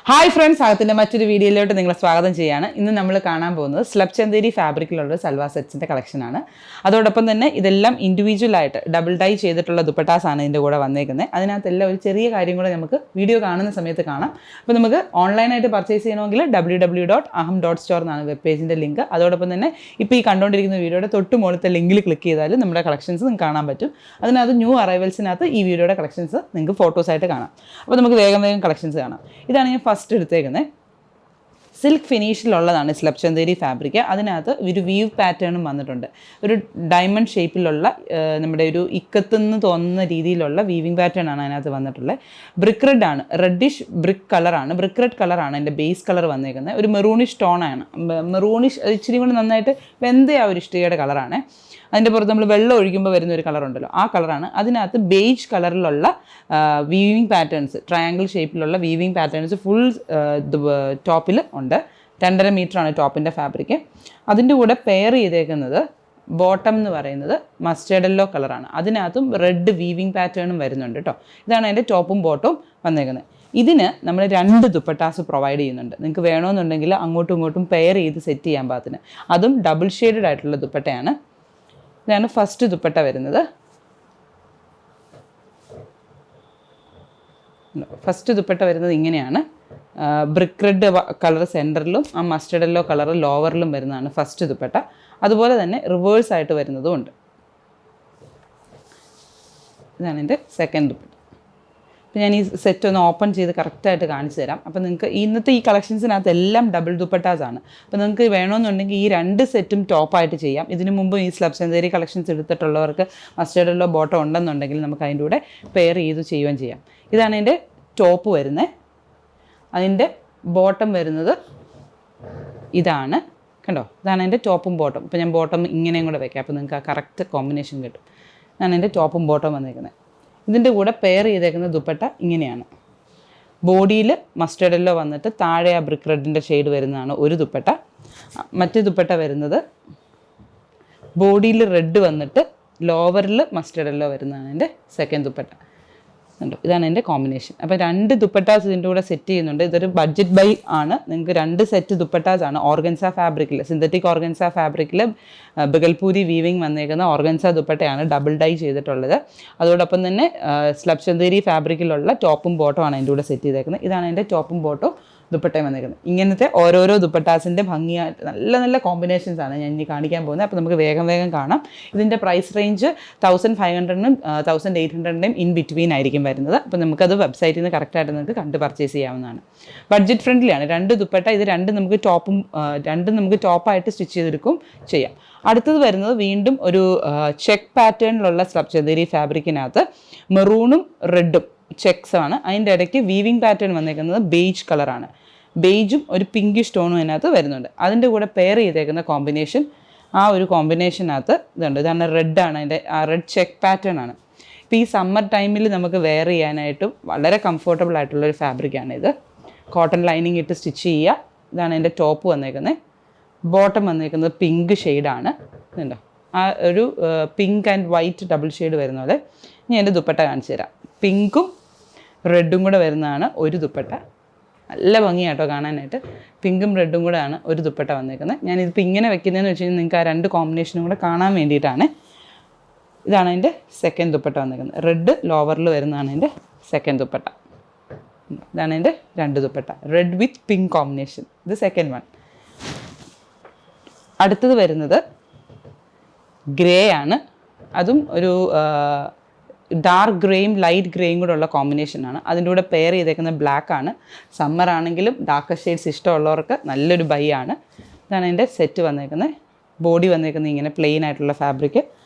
Hi friends, അകത്തിൻ്റെ മറ്റൊരു വീഡിയോയിലോട്ട് നിങ്ങളെ സ്വാഗതം ചെയ്യാണ്. ഇന്ന് നമ്മൾ കാണാൻ പോകുന്നത് ചന്ദേരി ഫാബ്രിക്കിലുള്ള സൽവാർ സെറ്റ്സിൻ്റെ കളക്ഷനാണ്. അതോടൊപ്പം തന്നെ ഇതെല്ലാം ഇൻഡിവിജ്വലായിട്ട് ഡബിൾ ഡൈ ചെയ്തിട്ടുള്ള ദുപ്പട്ടാസാണ് ഇതിൻ്റെ കൂടെ വന്നേക്കുന്നത്. അതിനകത്തെല്ലാം ഒരു ചെറിയ കാര്യം കൂടെ നമുക്ക് വീഡിയോ കാണുന്ന സമയത്ത് കാണാം. അപ്പോൾ നമുക്ക് ഓൺലൈനായിട്ട് പർച്ചേസ് ചെയ്യണമെങ്കിൽ www.aham.store എന്നാണ് വെബ് പേജിൻ്റെ ലിങ്ക്. അതോടൊപ്പം തന്നെ ഇപ്പോൾ ഈ കണ്ടുകൊണ്ടിരിക്കുന്ന വീഡിയോയുടെ തൊട്ട് മുകളിലത്തെ ലിങ്കിൽ ക്ലിക്ക് ചെയ്താൽ നമ്മുടെ കളക്ഷൻസ് നിങ്ങൾക്ക് കാണാൻ പറ്റും. അതിനകത്ത് ന്യൂ അറൈവൽസിനകത്ത് ഈ വീഡിയോയുടെ കളക്ഷൻസ് നിങ്ങൾക്ക് ഫോട്ടോസായിട്ട് കാണാം. അപ്പോൾ നമുക്ക് വേഗം കളക്ഷൻസ് കാണാം. ഇതാണ് ഞാൻ ഫസ്റ്റ് എടുത്തേക്കുന്നത്. സിൽക്ക് ഫിനിഷിലുള്ളതാണ് ചന്ദേരി ഫാബ്രിക്. അതിനകത്ത് ഒരു വീവ് പാറ്റേണും വന്നിട്ടുണ്ട്. ഒരു ഡയമണ്ട് ഷേപ്പിലുള്ള നമ്മുടെ ഒരു ഇക്കത്തെന്ന് തോന്നുന്ന രീതിയിലുള്ള വീവിങ് പാറ്റേൺ ആണ് അതിനകത്ത് വന്നിട്ടുള്ളത്. ബ്രിക്ക് റെഡ് ആണ്, റെഡിഷ് ബ്രിക്ക് കളറാണ്, ബ്രിക്ക് റെഡ് കളറാണ് എൻ്റെ ബേസ് കളർ വന്നേക്കുന്നത്. ഒരു മെറൂണിഷ് ടോണാണ്, മെറൂണിഷ് ഇച്ചിരി കൂടി നന്നായിട്ട് വെന്ത ആ ഒരു ഇഷ്ടികയുടെ കളറാണ്. അതിൻ്റെ പുറത്ത് നമ്മൾ വെള്ളം ഒഴിക്കുമ്പോൾ വരുന്ന ഒരു കളറുണ്ടല്ലോ, ആ കളറാണ്. അതിനകത്ത് ബേജ് കളറിലുള്ള വീവിങ് പാറ്റേൺസ്, ട്രയാങ്കിൾ ഷേപ്പിലുള്ള വീവിങ് പാറ്റേൺസ് ഫുൾ ടോപ്പിൽ ഉണ്ട്. 2.5 മീറ്ററാണ് ടോപ്പിൻ്റെ ഫാബ്രിക്. അതിൻ്റെ കൂടെ പെയർ ചെയ്തേക്കുന്നത് ബോട്ടം എന്ന് പറയുന്നത് മസ്റ്റേർഡ് യെല്ലോ കളറാണ്. അതിനകത്തും റെഡ് വീവിങ് പാറ്റേണും വരുന്നുണ്ട് കേട്ടോ. ഇതാണ് അതിൻ്റെ ടോപ്പും ബോട്ടവും വന്നേക്കുന്നത്. ഇതിന് നമ്മൾ 2 ദുപ്പട്ടാസ് പ്രൊവൈഡ് ചെയ്യുന്നുണ്ട്. നിങ്ങൾക്ക് വേണമെന്നുണ്ടെങ്കിൽ അങ്ങോട്ടും ഇങ്ങോട്ടും പെയർ ചെയ്ത് സെറ്റ് ചെയ്യാൻ പാകത്തിന്. അതും ഡബിൾ ഷെയ്ഡഡ് ആയിട്ടുള്ള ദുപ്പട്ടയാണ്. ഇതാണ് ഫസ്റ്റ് ദുപ്പട്ട വരുന്നത്. ഫസ്റ്റ് ദുപ്പട്ട വരുന്നത് ഇങ്ങനെയാണ്. ബ്രിക്ക് റെഡ് കളർ സെൻറ്ററിലും ആ മസ്റ്റേർഡ് യെല്ലോ കളർ ലോവറിലും വരുന്നതാണ് ഫസ്റ്റ് ദുപ്പട്ട. അതുപോലെ തന്നെ റിവേഴ്സ് ആയിട്ട് വരുന്നതും ഉണ്ട്. ഇതാണ് എൻ്റെ സെക്കൻഡ് ദുപ്പട്ട. അപ്പോൾ ഞാൻ ഈ സെറ്റ് ഒന്ന് ഓപ്പൺ ചെയ്ത് കറക്റ്റായിട്ട് കാണിച്ചു തരാം. അപ്പോൾ നിങ്ങൾക്ക് ഇന്നത്തെ ഈ കളക്ഷൻസിനകത്ത് എല്ലാം ഡബിൾ ദുപ്പട്ടാസാണ്. അപ്പോൾ നിങ്ങൾക്ക് വേണമെന്നുണ്ടെങ്കിൽ ഈ 2 സെറ്റും ടോപ്പായിട്ട് ചെയ്യാം. ഇതിനു മുമ്പ് ഈ ചന്ദേരി കളക്ഷൻസ് എടുത്തിട്ടുള്ളവർക്ക് മസ്റ്റേർഡ് യെല്ലോ ബോട്ടം ഉണ്ടെന്നുണ്ടെങ്കിൽ നമുക്ക് അതിൻ്റെ കൂടെ പെയർ ചെയ്ത് ചെയ്യുകയും ചെയ്യാം. ഇതാണ് എൻ്റെ ടോപ്പ് വരുന്നത്. അതിൻ്റെ ബോട്ടം വരുന്നത് ഇതാണ്, കണ്ടോ? ഇതാണ് എൻ്റെ ടോപ്പും ബോട്ടം. ഇപ്പോൾ ഞാൻ ബോട്ടം ഇങ്ങനെയും കൂടെ വയ്ക്കാം, അപ്പോൾ നിങ്ങൾക്ക് ആ കറക്റ്റ് കോമ്പിനേഷൻ കിട്ടും. ഇതാണ് എൻ്റെ ടോപ്പും ബോട്ടം വന്നിരിക്കുന്നത്. ഇതിൻ്റെ കൂടെ പെയർ ചെയ്തേക്കുന്ന ദുപ്പട്ട ഇങ്ങനെയാണ്. ബോഡിയിൽ മസ്റ്റേർഡ് യെല്ലോ വന്നിട്ട് താഴെ ആ ബ്രിക്ക് റെഡിൻ്റെ ഷെയ്ഡ് വരുന്നതാണ് ഒരു ദുപ്പട്ട. മറ്റേ ദുപ്പട്ട വരുന്നത് ബോഡിയിൽ റെഡ് വന്നിട്ട് ലോവറിൽ മസ്റ്റേർഡ് യെല്ലോ വരുന്നതാണ് എൻ്റെ സെക്കൻഡ് ദുപ്പട്ട. ഇതാണ് എൻ്റെ കോമ്പിനേഷൻ. അപ്പോൾ 2 ദുപ്പട്ടാസ് ഇതിൻ്റെ കൂടെ സെറ്റ് ചെയ്യുന്നുണ്ട്. ഇതൊരു ബഡ്ജറ്റ് ബൈ ആണ്. നിങ്ങൾക്ക് 2 സെറ്റ് ദുപ്പട്ടാസ് ആണ്. ഓർഗൻസ ഫാബ്രിക്കിൽ, സിന്തറ്റിക് ഓർഗൻസ ഫാബ്രിക്കിൽ ബഗൽപൂരി വീവിങ് വന്നേക്കുന്ന ഓർഗൻസ ദുപ്പട്ടയാണ് ഡബിൾ ഡൈ ചെയ്തിട്ടുള്ളത്. അതോടൊപ്പം തന്നെ ചന്ദേരി ഫാബ്രിക്കിലുള്ള ടോപ്പും ബോട്ടം ആണ് അതിൻ്റെ കൂടെ സെറ്റ് ചെയ്തേക്കുന്നത്. ഇതാണ് എൻ്റെ ടോപ്പും ബോട്ടും ദുപ്പട്ടയും വന്നേക്കുന്നത്. ഇങ്ങനത്തെ ഓരോരോ ദുപ്പട്ടാസിൻ്റെ ഭംഗിയായിട്ട് നല്ല നല്ല കോമ്പിനേഷൻസാണ് ഞാൻ ഇനി കാണിക്കാൻ പോകുന്നത്. അപ്പോൾ നമുക്ക് വേഗം കാണാം. ഇതിൻ്റെ പ്രൈസ് റേഞ്ച് 1500-നും 1800-നും ഇൻ ബിറ്റ്വീൻ ആയിരിക്കും വരുന്നത്. അപ്പോൾ നമുക്കത് വെബ്സൈറ്റിൽ നിന്ന് കറക്റ്റായിട്ട് നിങ്ങൾക്ക് കണ്ട് പർച്ചേസ് ചെയ്യാവുന്നതാണ്. ബഡ്ജറ്റ് ഫ്രണ്ട്ലിയാണ്. 2 ദുപ്പട്ട, ഇത് 2 നമുക്ക് ടോപ്പായിട്ട് സ്റ്റിച്ച് ചെയ്തെടുക്കും ചെയ്യാം. അടുത്തത് വരുന്നത് വീണ്ടും ഒരു ചെക്ക് പാറ്റേണിലുള്ള ചന്ദേരി ഫാബ്രിക്കിനകത്ത് മെറൂണും റെഡും ചെക്സ് ആണ്. അതിൻ്റെ ഇടയ്ക്ക് വീവിങ് പാറ്റേൺ വന്നേക്കുന്നത് ബേജ് കളറാണ്. ബേജും ഒരു പിങ്കിഷ് ടോണും അതിനകത്ത് വരുന്നുണ്ട്. അതിൻ്റെ കൂടെ പെയർ ചെയ്തേക്കുന്ന കോമ്പിനേഷൻ, ആ ഒരു കോമ്പിനേഷനകത്ത് ഇതുണ്ട്. ഇതാണ് റെഡാണ്, അതിൻ്റെ ആ റെഡ് ചെക്ക് പാറ്റേൺ ആണ്. ഇപ്പോൾ ഈ സമ്മർ ടൈമിൽ നമുക്ക് വെയർ ചെയ്യാനായിട്ടും വളരെ കംഫർട്ടബിൾ ആയിട്ടുള്ളൊരു ഫാബ്രിക്കാണ് ഇത്. കോട്ടൺ ലൈനിങ് ഇട്ട് സ്റ്റിച്ച് ചെയ്യുക. ഇതാണ് എൻ്റെ ടോപ്പ് വന്നേക്കുന്നത്. ബോട്ടം വന്നേക്കുന്നത് പിങ്ക് ഷെയ്ഡാണ്. ഇതുണ്ടോ, ആ ഒരു pink and white double shade വരുന്ന പോലെ. ഇനി എൻ്റെ ദുപ്പട്ട കാണിച്ചു തരാം. പിങ്കും റെഡും കൂടെ വരുന്നതാണ് ഒരു ദുപ്പട്ട. നല്ല ഭംഗിയാട്ടോ കാണാനായിട്ട്. പിങ്കും റെഡും കൂടെ ആണ് ഒരു ദുപ്പട്ട വന്നേക്കുന്നത്. ഞാനിതിപ്പോൾ ഇങ്ങനെ വെക്കുന്നതെന്ന് വെച്ച് കഴിഞ്ഞാൽ നിങ്ങൾക്ക് ആ 2 കോമ്പിനേഷനും കൂടെ കാണാൻ വേണ്ടിയിട്ടാണ്. ഇതാണ് എൻ്റെ സെക്കൻഡ് ദുപ്പട്ട വന്നേക്കുന്നത്. റെഡ് ലോവറിൽ വരുന്നതാണ് എൻ്റെ സെക്കൻഡ് ദുപ്പട്ട. ഇതാണ് എൻ്റെ 2 dupatta, read with pink combination. ഇത് സെക്കൻഡ് വൺ. അടുത്തത് വരുന്നത് ഗ്രേ ആണ്. അതും ഒരു ഡാർക്ക് ഗ്രേയും ലൈറ്റ് ഗ്രേയും കൂടെ ഉള്ള കോമ്പിനേഷനാണ്. അതിൻ്റെ കൂടെ പെയർ ചെയ്തേക്കുന്ന ബ്ലാക്ക് ആണ്. സമ്മർ ആണെങ്കിലും ഡാർക്ക് ഷെയ്ഡ്സ് ഇഷ്ടമുള്ളവർക്ക് നല്ലൊരു ബൈ ആണ്. ഇതാണ് എൻ്റെ സെറ്റ് വന്നേക്കുന്നത്. ബോഡി വന്നേക്കുന്നത് ഇങ്ങനെ പ്ലെയിൻ ആയിട്ടുള്ള ഫാബ്രിക്.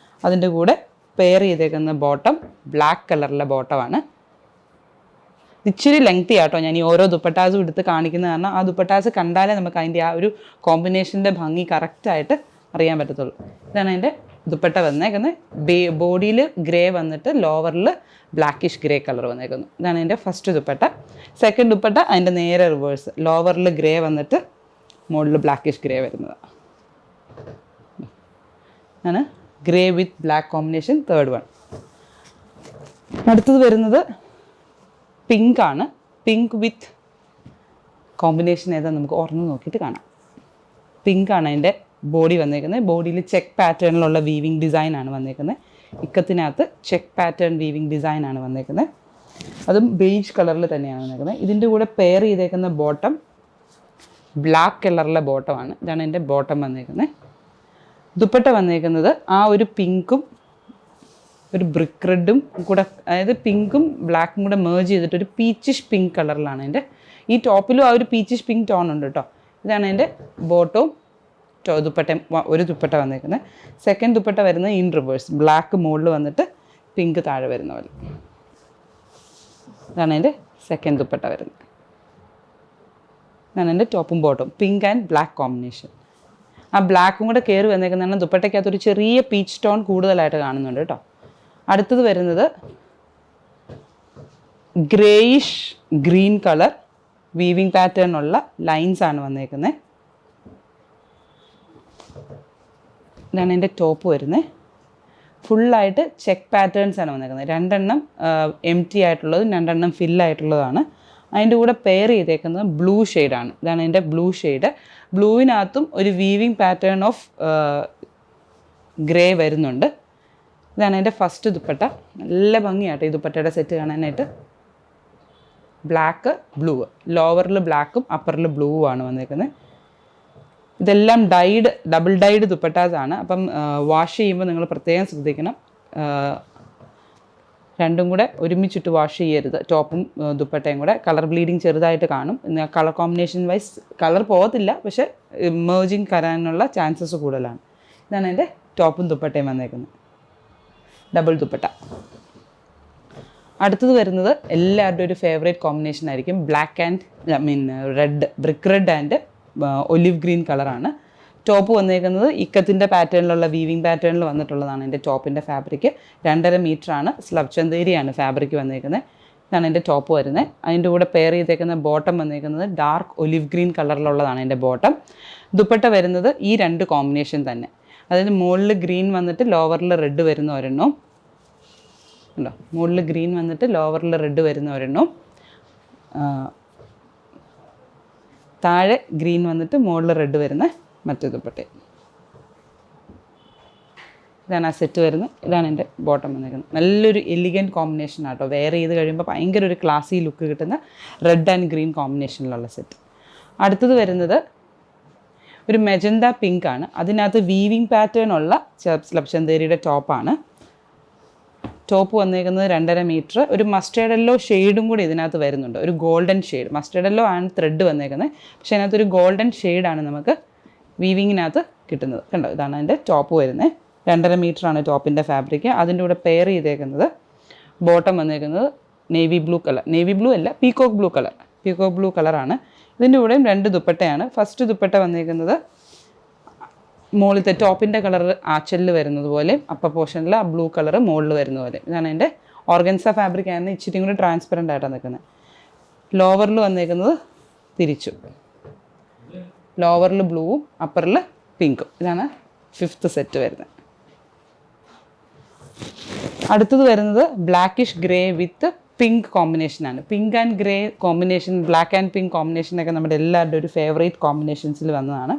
അതിൻ്റെ കൂടെ പെയർ ചെയ്തേക്കുന്ന ബോട്ടം ബ്ലാക്ക് കളറിലെ ബോട്ടമാണ്. ഇച്ചിരി ലെങ്തി ആട്ടോ ഞാൻ ഈ ഓരോ ദുപ്പട്ടാസും എടുത്ത് കാണിക്കുന്നത്. കാരണം ആ ദുപ്പട്ടാസ് കണ്ടാലേ നമുക്ക് അതിൻ്റെ ആ ഒരു കോമ്പിനേഷൻ്റെ ഭംഗി കറക്റ്റായിട്ട് അറിയാൻ പറ്റത്തുള്ളൂ. ഇതാണ് അതിൻ്റെ ദുപ്പട്ട വന്നേക്കുന്നത്. ബോഡിയിൽ ഗ്രേ വന്നിട്ട് ലോവറിൽ ബ്ലാക്കിഷ് ഗ്രേ കളർ വന്നേക്കുന്നു. ഇതാണ് എൻ്റെ ഫസ്റ്റ് ദുപ്പട്ട. സെക്കൻഡ് ദുപ്പട്ട അതിൻ്റെ നേരെ റിവേഴ്സ്. ലോവറിൽ ഗ്രേ വന്നിട്ട് മുകളിൽ ബ്ലാക്കിഷ് ഗ്രേ വരുന്നത് ആണ്. ഗ്രേ വിത്ത് ബ്ലാക്ക് കോമ്പിനേഷൻ തേർഡ് വൺ. അടുത്തത് വരുന്നത് പിങ്ക് ആണ്. പിങ്ക് വിത്ത് കോമ്പിനേഷൻ ഏതാ നമുക്ക് ഓർന്ന് നോക്കിയിട്ട് കാണാം. പിങ്കാണ് അതിൻ്റെ ബോഡി വന്നേക്കുന്നത്. ബോഡിയിൽ ചെക്ക് പാറ്റേണിലുള്ള വീവിങ് ഡിസൈനാണ് വന്നേക്കുന്നത്. ഇക്കത്തിനകത്ത് ചെക്ക് പാറ്റേൺ വീവിങ് ഡിസൈനാണ് വന്നേക്കുന്നത്. അതും ബേജ് കളറിൽ തന്നെയാണ് വന്നേക്കുന്നത്. ഇതിൻ്റെ കൂടെ പെയർ ചെയ്തേക്കുന്ന ബോട്ടം ബ്ലാക്ക് കളറിലെ ബോട്ടമാണ്. ഇതാണ് എൻ്റെ ബോട്ടം വന്നേക്കുന്നത്. ദുപ്പട്ട വന്നേക്കുന്നത് ആ ഒരു പിങ്കും ഒരു ബ്രിക്ക് റെഡും കൂടെ, അതായത് പിങ്കും ബ്ലാക്കും കൂടെ മേർജ് ചെയ്തിട്ട് ഒരു പീച്ചിഷ് പിങ്ക് കളറിലാണ് എൻ്റെ. ഈ ടോപ്പിലും ആ ഒരു പീച്ചിഷ് പിങ്ക് ടോൺ ഉണ്ട് കേട്ടോ. ഇതാണ് എൻ്റെ ബോട്ടവും ദുപ്പട്ടയും. ഒരു ദുപ്പട്ട വന്നേക്കുന്നത്. സെക്കൻഡ് ദുപ്പട്ട വരുന്നത് ഇൻ റിവേഴ്സ്, ബ്ലാക്ക് മുകളിൽ വന്നിട്ട് പിങ്ക് താഴെ വരുന്ന പോലെ. ഇതാണ് എൻ്റെ സെക്കൻഡ് ദുപ്പട്ട വരുന്നത്. ഇതാണ് എൻ്റെ ടോപ്പും ബോട്ടും, പിങ്ക് ആൻഡ് ബ്ലാക്ക് കോമ്പിനേഷൻ. ആ ബ്ലാക്കും കൂടെ കയറി വന്നേക്കുന്നതാണ് ദുപ്പട്ടയ്ക്കകത്തൊരു ചെറിയ പീച്ച് ടോൺ കൂടുതലായിട്ട് കാണുന്നുണ്ട് കേട്ടോ. അടുത്തത് വരുന്നത് greyish green colour weaving pattern ഉള്ള ലൈൻസ് ആണ് വന്നേക്കുന്നത്. ഇതാണ് എൻ്റെ ടോപ്പ് വരുന്നത്. ഫുള്ളായിട്ട് ചെക്ക് പാറ്റേൺസ് ആണ് വന്നേക്കുന്നത്. 2 എം ടി ആയിട്ടുള്ളതും 2 ഫില്ലായിട്ടുള്ളതാണ്. അതിൻ്റെ കൂടെ പെയർ ചെയ്തേക്കുന്നത് ബ്ലൂ ഷെയ്ഡാണ്. ഇതാണ് എൻ്റെ ബ്ലൂ ഷെയ്ഡ്. ബ്ലൂവിനകത്തും ഒരു വീവിങ് പാറ്റേൺ ഓഫ് ഗ്രേ വരുന്നുണ്ട്. ഇതാണ് എൻ്റെ ഫസ്റ്റ് ദുപ്പട്ട. നല്ല ഭംഗിയാട്ടോ ഈ ദുപ്പട്ടയുടെ സെറ്റ് കാണാനായിട്ട്. ബ്ലാക്ക് ബ്ലൂ, ലോവറിൽ ബ്ലാക്കും അപ്പറിൽ ബ്ലൂ ആണ് വന്നേക്കുന്നത്. ഇതെല്ലാം ഡബിൾ ഡൈഡ് ദുപ്പട്ടാസാണ്. അപ്പം വാഷ് ചെയ്യുമ്പോൾ നിങ്ങൾ പ്രത്യേകം ശ്രദ്ധിക്കണം. രണ്ടും കൂടെ ഒരുമിച്ചിട്ട് വാഷ് ചെയ്യരുത്. ടോപ്പും ദുപ്പട്ടയും കൂടെ കളർ ബ്ലീഡിങ് ചെറുതായിട്ട് കാണും. കളർ കോമ്പിനേഷൻ വൈസ് കളർ പോകത്തില്ല, പക്ഷേ മേർജിങ് വരാനുള്ള ചാൻസസ് കൂടുതലാണ്. ഇതാണ് എൻ്റെ ടോപ്പും ദുപ്പട്ടയും വന്നേക്കുന്നത്, ഡബിൾ ദുപ്പട്ട. അടുത്തത് വരുന്നത് എല്ലാവരുടെയും ഒരു ഫേവറേറ്റ് കോമ്പിനേഷൻ ആയിരിക്കും. Black and red, brick red and olive green കളറാണ്. ടോപ്പ് വന്നേക്കുന്നത് ഇക്കത്തിൻ്റെ പാറ്റേണിലുള്ള വീവിങ് പാറ്റേണിൽ വന്നിട്ടുള്ളതാണ് എൻ്റെ ടോപ്പിൻ്റെ ഫാബ്രിക്. 2.5 മീറ്ററാണ്. സ്ലബ് ചന്തേരിയാണ് ഫാബ്രിക് വന്നേക്കുന്നത്. ഇതാണ് എൻ്റെ ടോപ്പ് വരുന്നത്. അതിൻ്റെ കൂടെ പെയർ ചെയ്തേക്കുന്ന ബോട്ടം വന്നേക്കുന്നത് ഡാർക്ക് ഒലിവ് ഗ്രീൻ കളറിലുള്ളതാണ് എൻ്റെ ബോട്ടം. ദുപ്പട്ട വരുന്നത് ഈ 2 കോമ്പിനേഷൻ തന്നെ, അതായത് മുകളിൽ ഗ്രീൻ വന്നിട്ട് ലോവറിൽ റെഡ് വരുന്ന ഒരെണ്ണവും ഉണ്ടോ, മുകളിൽ ഗ്രീൻ വന്നിട്ട് ലോവറിൽ റെഡ് വരുന്ന ഒരെണ്ണവും, താഴെ ഗ്രീൻ വന്നിട്ട് മുകളിൽ റെഡ് വരുന്ന മറ്റേ ദുപ്പട്ട. ഇതാണ് ആ സെറ്റ് വരുന്നത്. ഇതാണ് എൻ്റെ ബോട്ടം വന്നിരിക്കുന്നത്. നല്ലൊരു എലിഗൻറ്റ് കോമ്പിനേഷൻ ആട്ടോ. വെയർ ചെയ്ത് കഴിയുമ്പോൾ ഭയങ്കര ഒരു ക്ലാസി ലുക്ക് കിട്ടുന്ന റെഡ് ആൻഡ് ഗ്രീൻ കോമ്പിനേഷനിലുള്ള സെറ്റ്. അടുത്തത് വരുന്നത് ഒരു മെജന്ത പിങ്ക് ആണ്. അതിനകത്ത് വീവിങ് പാറ്റേൺ ഉള്ള സ്ലബ് ചന്തേരിയുടെ ടോപ്പാണ്. ടോപ്പ് വന്നേക്കുന്നത് 2.5 മീറ്റർ. ഒരു മസ്റ്റേർഡ് യെല്ലോ ഷെയ്ഡും കൂടി ഇതിനകത്ത് വരുന്നുണ്ട്, ഒരു ഗോൾഡൻ ഷെയ്ഡ്. മസ്റ്റേർഡ് യെല്ലോ ആണ് ത്രെഡ് വന്നേക്കുന്നത്, പക്ഷേ അതിനകത്തൊരു ഗോൾഡൻ ഷെയ്ഡാണ് നമുക്ക് വീവിങ്ങിനകത്ത് കിട്ടുന്നത്. കണ്ടോ, ഇതാണ് അതിൻ്റെ ടോപ്പ് വരുന്നത്. 2.5 മീറ്ററാണ് ടോപ്പിൻ്റെ ഫാബ്രിക്. അതിൻ്റെ കൂടെ പെയർ ചെയ്തേക്കുന്നത് ബോട്ടം വന്നേക്കുന്നത് navy blue colour, navy blue അല്ല peacock blue colour, peacock blue കളറാണ്. ഇതിൻ്റെ കൂടെയും 2 ദുപ്പട്ടയാണ്. ഫസ്റ്റ് ദുപ്പട്ട വന്നേക്കുന്നത് മുകളിലത്തെ ടോപ്പിൻ്റെ കളർ ആച്ചലിൽ വരുന്നത് പോലെ, അപ്പർ പോർഷനിൽ ആ ബ്ലൂ കളർ മുകളിൽ വരുന്ന പോലെ. ഇതാണ് എൻ്റെ ഓർഗൻസ ഫാബ്രിക് ആണ്. ഇച്ചിരി കൂടി ട്രാൻസ്പെറൻ്റ് ആയിട്ടാണ് നിൽക്കുന്നത്. ലോവറിൽ വന്നേക്കുന്നത് തിരിച്ചു, ലോവറിൽ ബ്ലൂവും അപ്പറിൽ പിങ്കും. ഇതാണ് 5th സെറ്റ് വരുന്നത്. അടുത്തത് വരുന്നത് ബ്ലാക്കിഷ് ഗ്രേ വിത്ത് പിങ്ക് കോമ്പിനേഷനാണ്. Pink and grey combination, black and pink കോമ്പിനേഷനൊക്കെ നമ്മുടെ എല്ലാവരുടെയും ഒരു ഫേവറേറ്റ് കോമ്പിനേഷൻസിൽ വന്നതാണ്.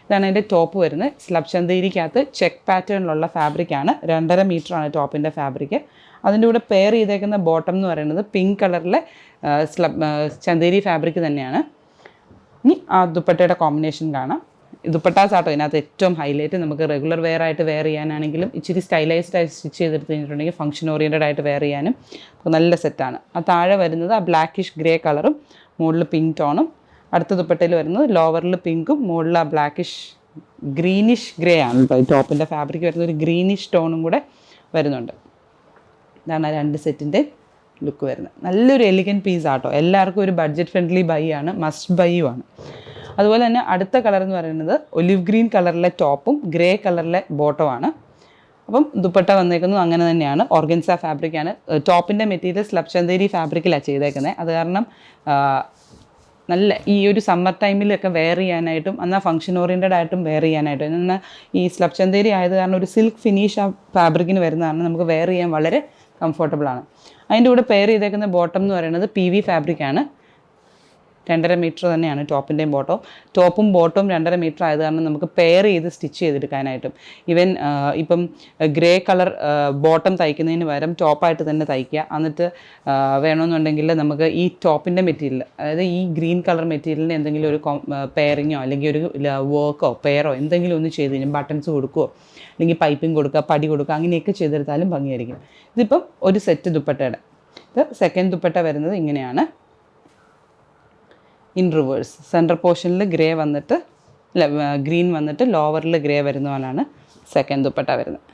ഇതാണ് എൻ്റെ ടോപ്പ് വരുന്നത്. Slub ചന്തേരിക്കകത്ത് check പാറ്റേണിലുള്ള ഫാബ്രിക്കാണ്. 2.5 മീറ്ററാണ് ടോപ്പിൻ്റെ ഫാബ്രിക്. അതിൻ്റെ കൂടെ പെയർ ചെയ്തേക്കുന്ന ബോട്ടം എന്ന് പറയുന്നത് പിങ്ക് കളറിലെ ചന്തേരി ഫാബ്രിക് തന്നെയാണ്. ഇനി ആ ദുപ്പട്ടയുടെ കോമ്പിനേഷൻ കാണാം. ദുപ്പട്ടാസ് ആട്ടോ ഇതിനകത്ത് ഏറ്റവും ഹൈലൈറ്റ്. നമുക്ക് റെഗുലർ വെയർ ആയിട്ട് വെയർ ചെയ്യാനാണെങ്കിലും ഇച്ചിരി സ്റ്റൈലൈസ്ഡ് ആയിട്ട് സ്റ്റിച്ച് ചെയ്തെടുത്ത് കഴിഞ്ഞിട്ടുണ്ടെങ്കിൽ ഫംഗ്ഷൻ ഓറിയൻറ്റഡ് ആയിട്ട് വെയർ ചെയ്യാനും നല്ല സെറ്റാണ്. ആ താഴെ വരുന്നത് ആ ബ്ലാക്കിഷ് ഗ്രേ കളറും മുകളിൽ പിങ്ക് ടോണും. അടുത്ത ദുപ്പട്ടയിൽ വരുന്നത് ലോവറിൽ പിങ്കും മുകളിൽ ആ ബ്ലാക്കിഷ് ഗ്രീനിഷ് ഗ്രേ ആണ് കേട്ടോ. ടോപ്പിൻ്റെ ഫാബ്രിക് വരുന്ന ഒരു ഗ്രീനിഷ് ടോണും കൂടെ വരുന്നുണ്ട്. ഇതാണ് 2 സെറ്റിൻ്റെ ലുക്ക് വരുന്നത്. നല്ലൊരു എലിഗൻറ്റ് പീസ് ആട്ടോ. എല്ലാവർക്കും ഒരു ബഡ്ജറ്റ് ഫ്രണ്ട്ലി ബൈ ആണ്, മസ്റ്റ് ബൈയും ആണ്. അതുപോലെ തന്നെ അടുത്ത കളർ എന്ന് പറയുന്നത് ഒലിവ് ഗ്രീൻ കളറിലെ ടോപ്പും ഗ്രേ കളറിലെ ബോട്ടമാണ്. അപ്പം ദുപ്പട്ട വന്നേക്കുന്നത് അങ്ങനെ തന്നെയാണ്, ഓർഗൻസ ഫാബ്രിക്കാണ്. ടോപ്പിൻ്റെ മെറ്റീരിയൽ സ്ലബ് ചന്തേരി ഫാബ്രിക്കിലാണ് ചെയ്തേക്കുന്നത്. അത് കാരണം നല്ല ഈ ഒരു സമ്മർ ടൈമിലൊക്കെ വെയർ ചെയ്യാനായിട്ടും എന്നാൽ ഫംഗ്ഷൻ ഓറിയൻറ്റഡ് ആയിട്ടും വെയർ ചെയ്യാനായിട്ടും, എന്നാൽ ഈ സ്ലബ് ചന്തേരി ആയത് കാരണം ഒരു സിൽക്ക് ഫിനിഷ് ആ ഫാബ്രിക്കിന് വരുന്നതാണ്, നമുക്ക് വെയർ ചെയ്യാൻ വളരെ കംഫർട്ടബിളാണ്. അതിൻ്റെ കൂടെ പെയർ ചെയ്തേക്കുന്ന ബോട്ടം എന്ന് പറയുന്നത് PV ഫാബ്രിക്കാണ്. 2.5 മീറ്റർ തന്നെയാണ് ടോപ്പിൻ്റെയും ടോപ്പും ബോട്ടവും 2.5 മീറ്റർ ആയത് കാരണം നമുക്ക് പെയർ ചെയ്ത് സ്റ്റിച്ച് ചെയ്തെടുക്കാനായിട്ടും ഈവൻ ഇപ്പം ഗ്രേ കളർ ബോട്ടം തയ്ക്കുന്നതിന് പകരം ടോപ്പായിട്ട് തന്നെ തയ്ക്കുക. എന്നിട്ട് വേണമെന്നുണ്ടെങ്കിൽ നമുക്ക് ഈ ടോപ്പിൻ്റെ മെറ്റീരിയൽ, അതായത് ഈ ഗ്രീൻ കളർ മെറ്റീരിയലിന് എന്തെങ്കിലും ഒരു പെയറിങ്ങോ അല്ലെങ്കിൽ ഒരു വർക്കോ പെയറോ എന്തെങ്കിലും ഒന്ന് ചെയ്ത് കഴിഞ്ഞാൽ ബട്ടൺസ് കൊടുക്കുകയോ അല്ലെങ്കിൽ പൈപ്പിംഗ് കൊടുക്കുക, പടി കൊടുക്കുക, അങ്ങനെയൊക്കെ ചെയ്തെടുത്താലും ഭംഗിയായിരിക്കും. ഇതിപ്പം ഒരു സെറ്റ് ദുപ്പട്ടയുടെ. ഇത് സെക്കൻഡ് ദുപ്പട്ട വരുന്നത് ഇങ്ങനെയാണ്, ഇൻ റിവേഴ്സ്. സെൻറ്റർ പോർഷനിൽ ഗ്രേ വന്നിട്ട് ഗ്രീൻ വന്നിട്ട് ലോവറിൽ ഗ്രേ വരുന്ന പോലാണ് സെക്കൻഡ് ദുപ്പട്ട വരുന്നത്.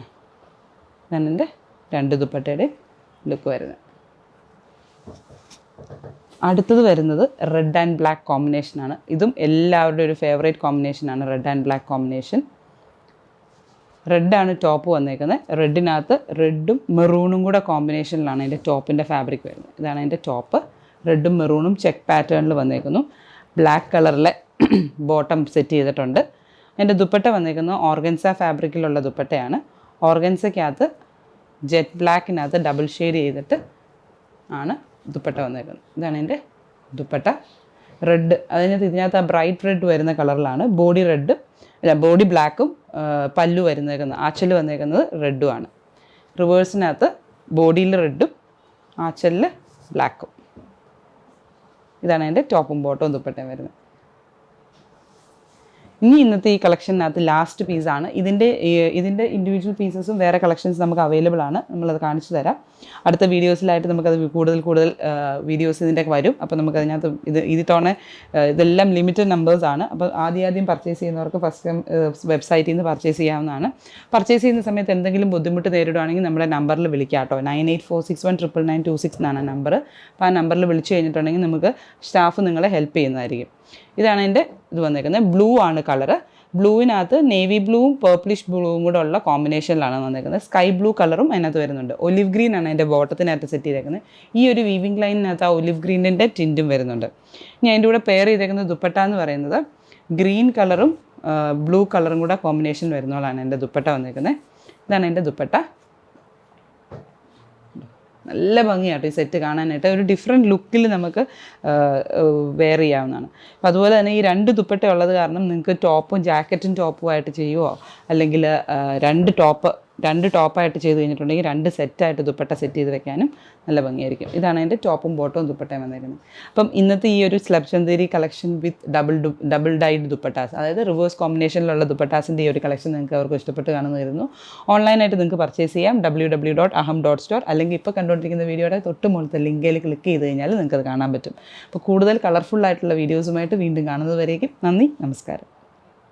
ഇതാണ് എൻ്റെ 2 ദുപ്പട്ടയുടെ ലുക്ക് വരുന്നത്. അടുത്തത് വരുന്നത് റെഡ് ആൻഡ് ബ്ലാക്ക് കോമ്പിനേഷനാണ്. ഇതും എല്ലാവരുടെയും ഒരു ഫേവറേറ്റ് കോമ്പിനേഷനാണ്, റെഡ് ആൻഡ് ബ്ലാക്ക് കോമ്പിനേഷൻ. റെഡാണ് ടോപ്പ് വന്നേക്കുന്നത്. റെഡിനകത്ത് റെഡും മെറൂണും കൂടെ കോമ്പിനേഷനിലാണ് അതിൻ്റെ ടോപ്പിൻ്റെ ഫാബ്രിക് വരുന്നത്. ഇതാണ് അതിൻ്റെ ടോപ്പ്. റെഡും മെറൂണും ചെക്ക് പാറ്റേണിൽ വന്നേക്കുന്നു. ബ്ലാക്ക് കളറിലെ ബോട്ടം സെറ്റ് ചെയ്തിട്ടുണ്ട്. അതിൻ്റെ ദുപ്പട്ട വന്നേക്കുന്നത് ഓർഗൻസ ഫാബ്രിക്കിലുള്ള ദുപ്പട്ടയാണ്. ഓർഗൻസയ്ക്കകത്ത് ജെറ്റ് ബ്ലാക്കിനകത്ത് ഡബിൾ ഷെയ്ഡ് ചെയ്തിട്ട് ആണ് ദുപ്പട്ട വന്നേക്കുന്നത്. ഇതാണ് എൻ്റെ ദുപ്പട്ട. റെഡ് ഇതിനകത്ത് ആ ബ്രൈറ്റ് റെഡ് വരുന്ന കളറിലാണ്. ബോഡി ബ്ലാക്കും പല്ലു വരുന്നേക്കുന്നത്, ആച്ചൽ വന്നേക്കുന്നത് റെഡുമാണ്. റിവേഴ്സിനകത്ത് ബോഡിയിൽ റെഡും ആച്ചലിൽ ബ്ലാക്കും. ഇതാണ് എൻ്റെ ടോപ്പും ബോട്ടവും ദുപ്പട്ടയും വരുന്നത്. ഇനി ഇന്നത്തെ ഈ കളക്ഷനകത്ത് ലാസ്റ്റ് പീസാണ്. ഇതിൻ്റെ ഇൻഡിവിജ്വൽ പീസസും വേറെ കളക്ഷൻസ് നമുക്ക് അവൈലബിൾ ആണ്, നമ്മളത് കാണിച്ചു തരാം. അടുത്ത വീഡിയോസിലായിട്ട് നമുക്കത് കൂടുതൽ വീഡിയോസ് ഇതിൻ്റെ വരും. അപ്പോൾ നമുക്കതിനകത്ത് ഇതിത്തവണ ഇതെല്ലാം ലിമിറ്റഡ് നമ്പേഴ്സാണ്. അപ്പോൾ ആദ്യം പർച്ചേസ് ചെയ്യുന്നവർക്ക് ഫസ്റ്റ് വെബ്സൈറ്റിൽ നിന്ന് പർച്ചേസ് ചെയ്യാവുന്നതാണ്. പർച്ചേസ് ചെയ്യുന്ന സമയത്ത് എന്തെങ്കിലും ബുദ്ധിമുട്ട് നേരിടുകയാണെങ്കിൽ നമ്മുടെ നമ്പറിൽ വിളിക്കാം കേട്ടോ. 9846199926 എന്നാണ് നമ്പർ. അപ്പോൾ ആ നമ്പറിൽ വിളിച്ചു കഴിഞ്ഞിട്ടുണ്ടെങ്കിൽ നമുക്ക് സ്റ്റാഫ് നിങ്ങളെ ഹെൽപ്പ് ചെയ്യുന്നതായിരിക്കും. ഇതാണ് എൻ്റെ ഇത് വന്നേക്കുന്നത്. ബ്ലൂ ആണ് കളറ്. ബ്ലൂവിനകത്ത് നേവി ബ്ലൂവും പേർപ്പിളിഷ് ബ്ലൂവും കൂടെ ഉള്ള കോമ്പിനേഷനിലാണ് വന്നേക്കുന്നത്. സ്കൈ ബ്ലൂ കളറും അതിനകത്ത് വരുന്നുണ്ട്. ഒലിവ് ഗ്രീൻ ആണ് എൻ്റെ ബോട്ടത്തിനകത്ത് സെറ്റ് ചെയ്തേക്കുന്നത്. ഈ ഒരു വീവിംഗ് ലൈനിനകത്ത് ആ ഒലിവ് ഗ്രീനിൻ്റെ ടിൻറ്റും വരുന്നുണ്ട്. ഇനി അതിൻ്റെ കൂടെ പെയർ ചെയ്തേക്കുന്ന ദുപ്പട്ട എന്ന് പറയുന്നത് ഗ്രീൻ കളറും ബ്ലൂ കളറും കൂടെ കോമ്പിനേഷൻ വരുന്നതാണ് എൻ്റെ ദുപ്പട്ട വന്നേക്കുന്നത്. ഇതാണ് എൻ്റെ ദുപ്പട്ട. നല്ല ഭംഗിയാട്ടോ ഈ സെറ്റ് കാണാനായിട്ട്. ഒരു ഡിഫറെൻറ്റ് ലുക്കിൽ നമുക്ക് വെയർ ചെയ്യാവുന്നതാണ്. അപ്പോൾ അതുപോലെ തന്നെ ഈ 2 ദുപ്പട്ട ഉള്ളത് കാരണം നിങ്ങൾക്ക് ടോപ്പും ജാക്കറ്റും ടോപ്പുമായിട്ട് ചെയ്യുമോ, അല്ലെങ്കിൽ 2 ടോപ്പായിട്ട് ചെയ്ത് കഴിഞ്ഞിട്ടുണ്ടെങ്കിൽ 2 സെറ്റായിട്ട് ദുപ്പട്ട സെറ്റ് ചെയ്ത് വെക്കാനും നല്ല ഭംഗിയായിരിക്കും. ഇതാണ് എൻ്റെ ടോപ്പും ബോട്ടവും ദുപ്പട്ടയും വന്നിരിക്കുന്നത്. അപ്പം ഇന്നത്തെ ഈ ഒരു Chanderi collection with double died dupattas, അതായത് റിവേഴ്സ് കോമ്പിനേഷനിലുള്ള ദുപ്പട്ടാസിൻ്റെ ഈ ഒരു കളക്ഷൻ നിങ്ങൾക്ക് അവർക്ക് ഇഷ്ടപ്പെട്ട് കാണുന്നതായിരുന്നു. ഓൺലൈനായിട്ട് നിങ്ങൾക്ക് പർച്ചേസ് ചെയ്യാം www.aham.store, അല്ലെങ്കിൽ ഇപ്പോൾ കണ്ടുകൊണ്ടിരിക്കുന്ന വീഡിയോയുടെ തൊട്ട് മുകളിലത്തെ ലിങ്കിൽ ക്ലിക്ക് ചെയ്ത് കഴിഞ്ഞാൽ നിങ്ങൾക്കത് കാണാൻ പറ്റും. അപ്പോൾ കൂടുതൽ കളർഫുൾ ആയിട്ടുള്ള വീഡിയോസുമായിട്ട് വീണ്ടും കാണുന്നതുവരേക്കും നന്ദി, നമസ്കാരം.